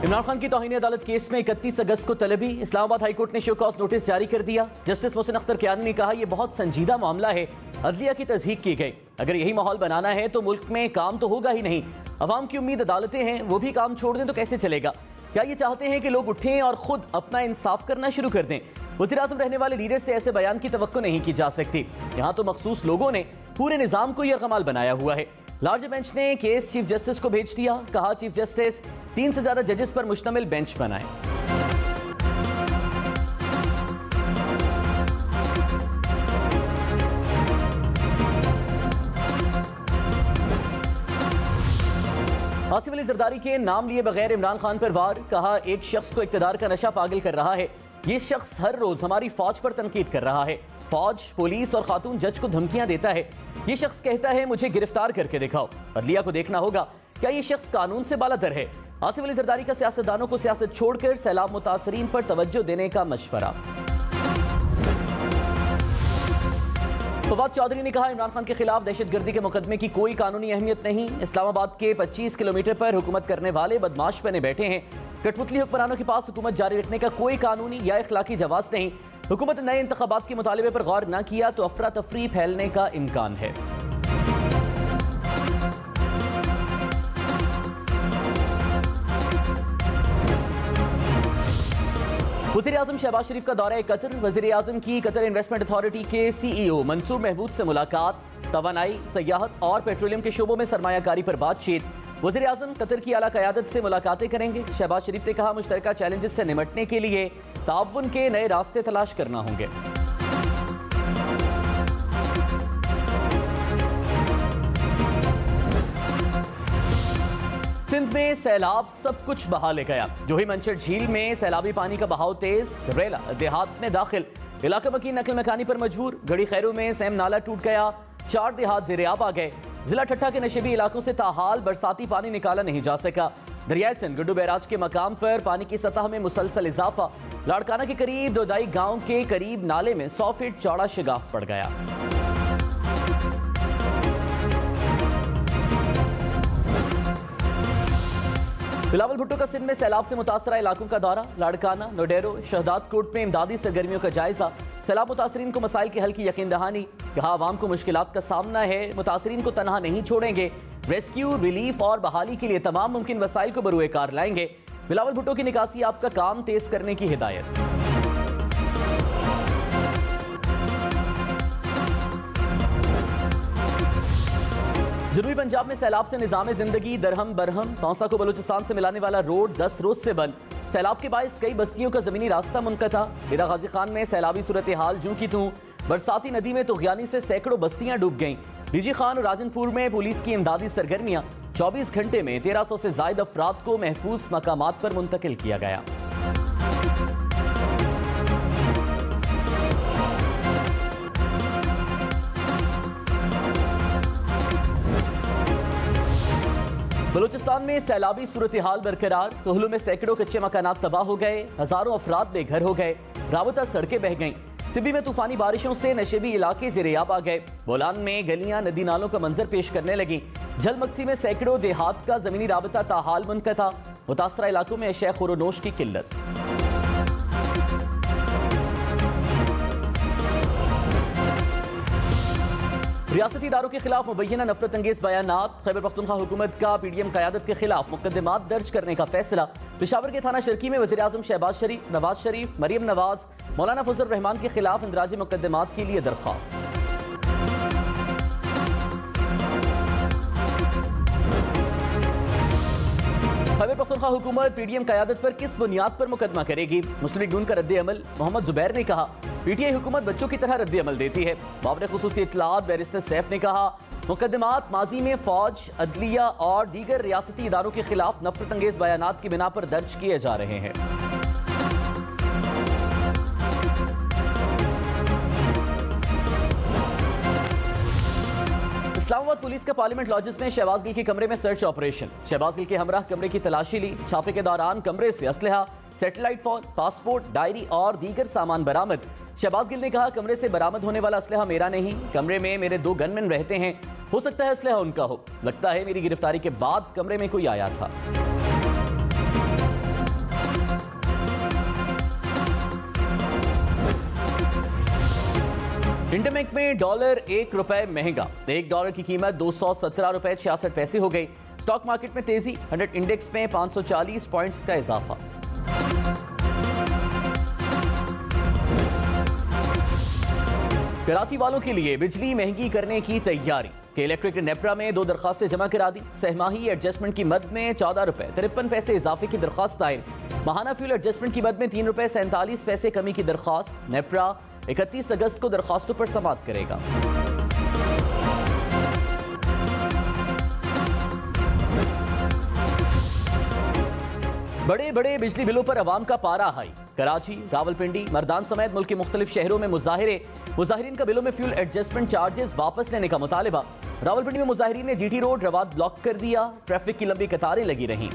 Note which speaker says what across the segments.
Speaker 1: इमरान खान की तौहीन अदालत केस में 31 अगस्त को तलबी। इस्लामाबाद हाई कोर्ट ने शो कॉज नोटिस जारी कर दिया। जस्टिस मोहसिन अख्तर कियानी ने कहा, यह बहुत संजीदा मामला है, अदलिया की तस्दीक की गई। अगर यही माहौल बनाना है तो मुल्क में काम तो होगा ही नहीं। अवाम की उम्मीद अदालतें हैं, वो भी काम छोड़ दें तो कैसे चलेगा? क्या ये चाहते हैं कि लोग उठें और खुद अपना इंसाफ करना शुरू कर दें? वज़ीर आज़म रहने वाले लीडर से ऐसे बयान की तवक्को नहीं की जा सकती। यहाँ तो मखसूस लोगों ने पूरे निज़ाम को यरगमाल बनाया हुआ है। लार्जर बेंच ने केस चीफ जस्टिस को भेज दिया। कहा, चीफ जस्टिस 3 से ज्यादा जजेस पर मुश्तमिल बेंच बनाएं। आसिफ अली जरदारी के नाम लिए बगैर इमरान खान पर वार। कहा, एक शख्स को इक्तदार का नशा पागल कर रहा है। ये शख्स हर रोज हमारी फौज पर तनकीद कर रहा है। फौज, पुलिस और खातून जज को धमकियां देता है। ये शख्स कहता है मुझे गिरफ्तार करके दिखाओ। अदलिया को देखना होगा, क्या ये शख्स कानून से बालातर है? आसिफ अली जरदारी का सियासतदानों को सियासत छोड़कर सैलाब मुतासरीन पर तवज्जो देने का मशवरा। फवाद चौधरी ने कहा, इमरान खान के खिलाफ दहशतगर्दी के मुकदमे की कोई कानूनी अहमियत नहीं। इस्लामाबाद के 25 किलोमीटर पर हुकूमत करने वाले बदमाश बने बैठे हैं। कठपुतली हुक्मरानों के पास हुकूमत जारी रखने का कोई कानूनी या इखलाकी जवाब नहीं। हुकूमत ने नए इंतखाबात के मुतालिबे पर गौर न किया तो अफरा तफरी फैलने का इम्कान है। वज़ीर आज़म शहबाज शरीफ का दौरा कतर। वज़ीर आज़म की कतर इन्वेस्टमेंट अथॉरिटी के CEO मंसूर महमूद से मुलाकात। तवानाई, सयाहत और पेट्रोलियम के शोबों में सरमायाकारी पर बातचीत। वज़ीर आज़म कतर की आला क़यादत से मुलाकातें करेंगे। शहबाज शरीफ ने कहा, मुश्तरका चैलेंजेस से निमटने के लिए ताउन के नए रास्ते तलाश करना होंगे। सिंध में सैलाब सब कुछ बहा ले गया। जोही मंचर झील में सैलाबी पानी का बहाव तेज। रेला देहात में दाखिल। इलाका मकीन नकल मकानी पर मजबूर। गड़ी खैरू में सैम नाला टूट गया। 4 देहात ज़ेरे-आब आ गए। जिला ठट्ठा के नशेबी इलाकों से ताहाल बरसाती पानी निकाला नहीं जा सका। दरियाए सिंध गुड्डू बैराज के मकाम पर पानी की सतह में मुसलसल इजाफा। लाड़काना के करीब दोदाई गांव के करीब नाले में 100 फीट चौड़ा शिगाफ पड़ गया। बिलावल भुट्टो का सिंध में सैलाब से मुतासरा इलाकों का दौरा। लाड़काना, नोडेरो, शहदाद कोट में इमदादी सरगर्मियों का जायजा। सैलाब मुतासरीन को मसाइल के हल की यकीन दहानी। कहा, आवाम को मुश्किलात का सामना है, मुतासरीन को तनहा नहीं छोड़ेंगे। रेस्क्यू, रिलीफ और बहाली के लिए तमाम मुमकिन वसाइल को बरूए कार लाएंगे। बिलावल भुट्टो की निकासी आपका काम तेज करने की हिदायत। जनूबी पंजाब में सैलाब से निजाम जिंदगी दरहम बरहम। तौसा को बलूचिस्तान से मिलाने वाला रोड 10 रोज से बंद। सैलाब के बायस कई बस्तियों का जमीनी रास्ता मुनक़ता। हिरा गाजी खान में सैलाबी सूरत हाल जूं की तूं। बरसाती नदी में तुग़यानी से सैकड़ों बस्तियां डूब गईं। डीजी खान और राजनपुर में पुलिस की इमदादी सरगर्मियां। 24 घंटे में 1300 से ज़ायद अफराद को महफूज मकामात पर मुंतकिल किया गया। बलूचिस्तान में सैलाबी सूरत हाल बरकरार। कोहलू में सैकड़ों कच्चे मकानात तबाह हो गए। हजारों अफराद बेघर हो गए। राबता सड़कें बह गईं। सिबी में तूफानी बारिशों से नशेबी इलाके ज़ेरे-आब आ गए। बोलान में गलियां नदी नालों का मंजर पेश करने लगी। झलमक्सी में सैकड़ों देहात का जमीनी राबता ताहाल मुनक़ता। मुतासरा इलाकों में अशया खुरोनोश की किल्लत। रियासती इदारों के खिलाफ मुबैना नफरत अंगेज बयानात। खैबर पख्तूनख्वा हुकूमत का PDM क़यादत के खिलाफ मुकदमात दर्ज करने का फैसला। पेशावर के थाना शर्की में वज़ीर आज़म शहबाज शरीफ, नवाज शरीफ, मरियम नवाज, मौलाना फजल रहमान के खिलाफ इंदराजी मुकदमात के लिए दरख्वास्त। खैबर पख्तूनख्वा हुकूमत PDM क़यादत पर किस बुनियाद पर मुकदमा करेगी? मुस्लिम लीग नून का रद्द अमल। मोहम्मद जुबैर ने कहा, PTI हुकूमत बच्चों की तरह रद्द अमल देती है। बाबर खुसूसी इत्तलात बैरिस्टर सैफ ने कहा, मुकदमात माजी में फौज, अदलिया और दीगर रियासती इदारों के खिलाफ नफरत अंगेज बयानात की बिना पर दर्ज किए जा रहे हैं। इस्लामाबाद पुलिस का पार्लियामेंट लॉजेस में शहबाज गिल के कमरे में सर्च ऑपरेशन। शहबाज गिल के हमराह कमरे की तलाशी ली। छापे के दौरान कमरे से असलहा, सैटेलाइट फोन, पासपोर्ट, डायरी और दीगर सामान बरामद। शहबाज गिल ने कहा, कमरे से बरामद होने वाला असलहा मेरा नहीं, कमरे में मेरे 2 गनमैन रहते हैं, हो सकता है असलहा उनका हो, लगता है मेरी गिरफ्तारी के बाद कमरे में कोई आया था। इंटरबैंक में डॉलर ₹1 महंगा, $1 की कीमत ₹217.66 हो गई। स्टॉक मार्केट में तेजी, 100 इंडेक्स में 540 पॉइंट्स का इजाफा। कराची वालों के लिए बिजली महंगी करने की तैयारी के इलेक्ट्रिक नेप्रा में 2 दरखास्तें जमा करा दी। सहमाही एडजस्टमेंट की मद में ₹14.53 इजाफे की दरखास्त दायर। माहाना फ्यूल एडजस्टमेंट की मद में ₹3.47 कमी की दरखास्त। नेप्रा 31 अगस्त को दरखास्तों पर समाअत करेगा। बड़े बड़े बिजली बिलों पर अवाम का पारा हाई। कराची, रावलपिंडी, मर्दान समेत मुल्क के मुख्तलिफ शहरों में मुजाहिरीन का बिलों में फ्यूल एडजस्टमेंट चार्जेस वापस लेने का मुतालिबा। रावलपिंडी में मुजाहिरीन ने जीटी रोड रवाद ब्लॉक कर दिया। ट्रैफिक की लंबी कतारें लगी रहीं।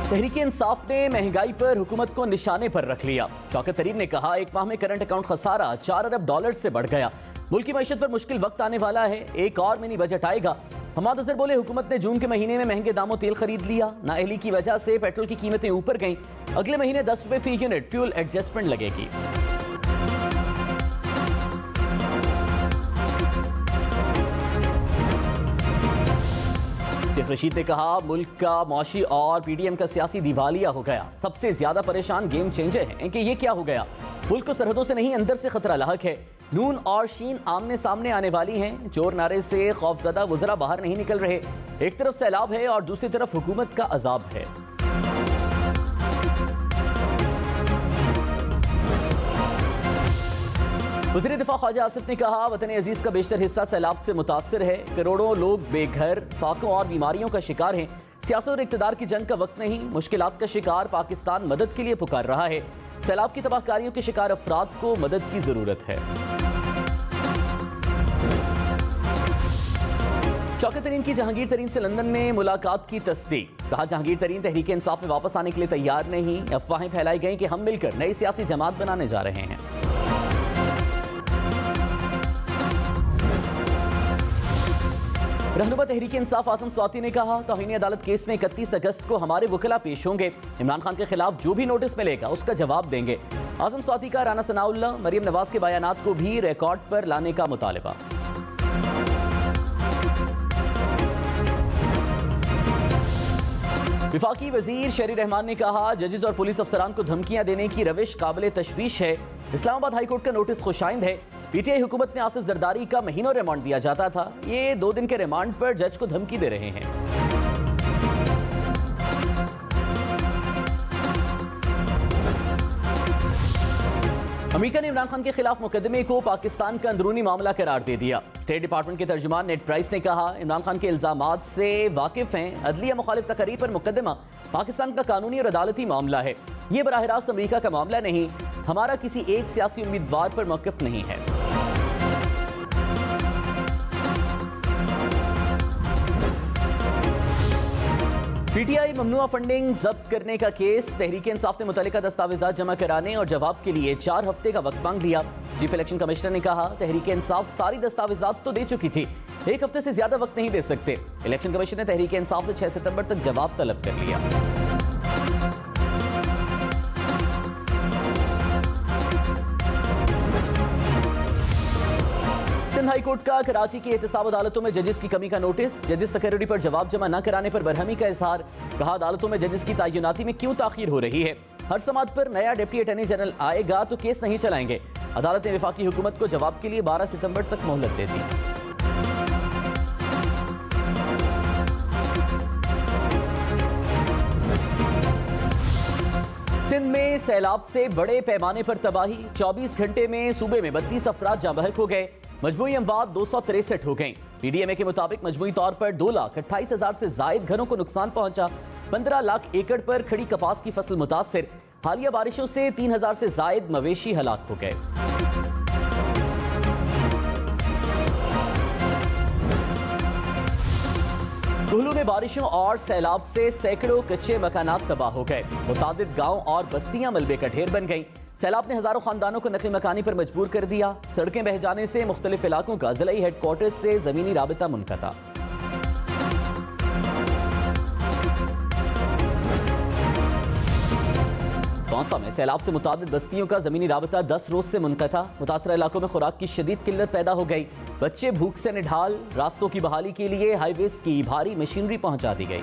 Speaker 1: तहरीक इंसाफ ने महंगाई पर हुकूमत को निशाने पर रख लिया। शौकत तरीन ने कहा, एक माह में करंट अकाउंट खसारा $4 अरब से बढ़ गया। मुल्क की मईशत पर मुश्किल वक्त आने वाला है, एक और मिनी बजट आएगा। हमाद अजहर बोले, हुकूमत ने जून के महीने में महंगे दामों तेल खरीद लिया। नाअहली की वजह से पेट्रोल की कीमतें ऊपर गईं। अगले महीने ₹10 फी यूनिट फ्यूल एडजस्टमेंट लगेगी। शेख रशीद ने कहा, मुल्क का मौशी और PDM का सियासी दिवालिया हो गया। सबसे ज्यादा परेशान गेम चेंजर हैं कि ये क्या हो गया। मुल्क को सरहदों से नहीं अंदर से खतरा लाहक है। नून और शीन आमने सामने आने वाली हैं। जोर नारे से खौफजदा वज़रा बाहर नहीं निकल रहे। एक तरफ सैलाब है और दूसरी तरफ हुकूमत का अजाब है। वज़ीर दिफा ख्वाजा आसिफ ने कहा, वतन अजीज का बेशतर हिस्सा सैलाब से मुतासर है। करोड़ों लोग बेघर, फाकों और बीमारियों का शिकार हैं। सियासत और इक़्तिदार की जंग का वक्त नहीं। मुश्किलात का शिकार पाकिस्तान मदद के लिए पुकार रहा है। सैलाब की तबाहकारियों के शिकार अफराद को मदद की जरूरत है। शौकत तरीन की जहांगीर तरीन से लंदन में मुलाकात की तस्दीक। कहा, जहांगीर तरीन तहरीक इंसाफ में वापस आने के लिए तैयार नहीं। अफवाहें फैलाई गई कि हम मिलकर नई सियासी जमात बनाने जा रहे हैं। रहनुमा तहरीक इंसाफ आजम स्वाति ने कहा, तौहीन अदालत केस में 31 अगस्त को हमारे वकीला पेश होंगे। इमरान खान के खिलाफ जो भी नोटिस मिलेगा उसका जवाब देंगे। आजम स्वाति का राना सनाउल्लाह, मरियम नवाज के बयानात को भी रिकॉर्ड पर लाने का मुतालिबा। विफाकी वजीर शहरी रहमान ने कहा, जजेस और पुलिस अफसरान को धमकियां देने की रविश काबिल तशवीश है। इस्लामाबाद हाईकोर्ट का नोटिस खुशाइंद है। PTI हुकूमत ने आसिफ जरदारी का महीनों रिमांड दिया जाता था। ये 2 दिन के रिमांड पर जज को धमकी दे रहे हैं। अमेरिका ने इमरान खान के खिलाफ मुकदमे को पाकिस्तान का अंदरूनी मामला करार दे दिया। स्टेट डिपार्टमेंट के तर्जुमान नेड प्राइस ने कहा, इमरान खान के इल्जामात से वाकिफ हैं। अदलिया मुखालिफ तकरीर पर मुकदमा पाकिस्तान का कानूनी और अदालती मामला है। यह बराह रास्त अमेरिका का मामला नहीं। हमारा किसी एक सियासी उम्मीदवार पर मौक़िफ़ नहीं है। PTI ममनुआ फंडिंग जब्त करने का केस। तहरीक इंसाफ ने मुतल्लिका दस्तावेजात जमा कराने और जवाब के लिए 4 हफ्ते का वक्त मांग लिया। चीफ इलेक्शन कमिश्नर ने कहा, तहरीक इंसाफ सारी दस्तावेजात तो दे चुकी थी, 1 हफ्ते से ज्यादा वक्त नहीं दे सकते। इलेक्शन कमिश्नर ने तहरीक इंसाफ से 6 सितंबर तक जवाब तलब कर लिया। हाई कोर्ट का कराची की एहतसाब अदालतों में जजेस की कमी का नोटिस। जजेस तकर्री पर जवाब जमा न कराने पर बरहमी का इजहार। कहा, अदालतों में जजेस की तैनाती में क्यों ताखीर हो रही है। हर समात पर नया डिप्टी अटॉर्नी जनरल आएगा तो केस नहीं चलाएंगे। अदालत ने वफाकी हुकूमत को जवाब के लिए 12 सितंबर तक मोहलत दे दी। सिंध में सैलाब से बड़े पैमाने पर तबाही। 24 घंटे में सूबे में 32 अफराद जाँ बहक हो गए। मजमूई अमवात 263 हो गई। PDMA के मुताबिक मजमूई तौर पर 2,28,000 से जायद घरों को नुकसान पहुंचा। 15 लाख एकड़ पर खड़ी कपास की फसल मुतासिर। हालिया बारिशों से 3,000 से जायद मवेशी हलाक हो गए। कुल्लू में बारिशों और सैलाब से सैकड़ों कच्चे मकानात तबाह हो गए। मुतादिद गांव और बस्तियां मलबे का ढेर बन गईं। सैलाब ने हजारों खानदानों को नकली मकानी पर मजबूर कर दिया। सड़कें बह जाने से मुख्तलिफ इलाकों का जिलाई हेडक्वार्टर से जमीनी राबिता मुनक़ता। दौसा में सैलाब से मुताबिक बस्तियों का जमीनी राबता 10 रोज से मुनक़ता। मुतासरा इलाकों में खुराक की शदीद किल्लत पैदा हो गई। बच्चे भूख से निढाल। रास्तों की बहाली के लिए हाईवेज की भारी मशीनरी पहुंचा दी गई।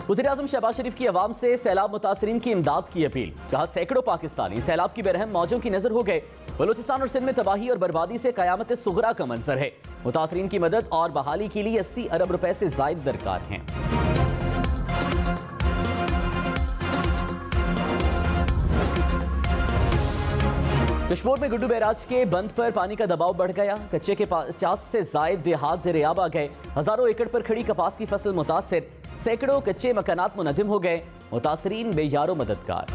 Speaker 1: वज़ीर-ए-आज़म शहबाज शरीफ की अवाम से सैलाब मुतासरीन की इमदाद की अपील। कहा सैकड़ों पाकिस्तानी सैलाब की बेरहम मौजों की नजर हो गए। बलूचिस्तान और सिंध में तबाही और बर्बादी से कयामत सुगरा का मंजर है। मुतासरीन की मदद और बहाली के लिए 80 अरब रुपए से जायद दरकार हैं। कश्मीर में गुड्डू बैराज के बंद पर पानी का दबाव बढ़ गया। कच्चे के 50 से जायद देहात ज़ेर-ए-आब आ गए। हजारों एकड़ पर खड़ी कपास की फसल मुतासिर। सैकड़ों कच्चे मकानात मुनहदिम हो गए। मुतासरीन बेयारो मददगार।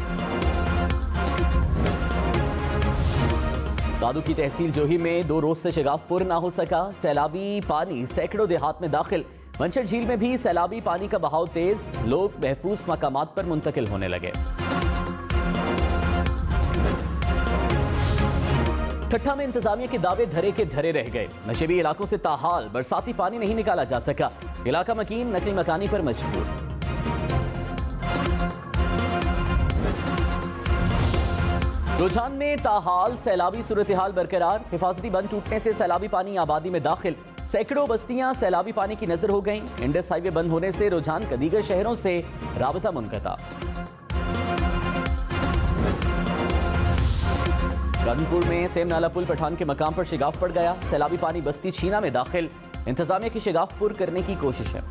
Speaker 1: दादू की तहसील जोही में 2 रोज से शगाफ पुर ना हो सका। सैलाबी पानी सैकड़ों देहात में दाखिल। मंचर झील में भी सैलाबी पानी का बहाव तेज। लोग महफूज मकामात पर मुंतकिल होने लगे। ठट्ठा में इंतजामिया के दावे धरे के धरे रह गए। नशेबी इलाकों से ताहाल बरसाती पानी नहीं निकाला जा सका। इलाका मकीन नकली मकानी पर मजबूर। रुझान में ताहाल सैलाबी सूरत हाल बरकरार। हिफाजती बंद टूटने से सैलाबी पानी आबादी में दाखिल। सैकड़ों बस्तियां सैलाबी पानी की नजर हो गईं। इंडस हाईवे बंद होने से रुझान का दीगर शहरों से राबता मुनक़ता। राधनपुर में सेम नाला पुल पठान के मकाम पर शिगाफ पड़ गया। सैलाबी पानी बस्ती छीना में दाखिल। इंतजामिया की शिगाफ पुर करने की कोशिश है।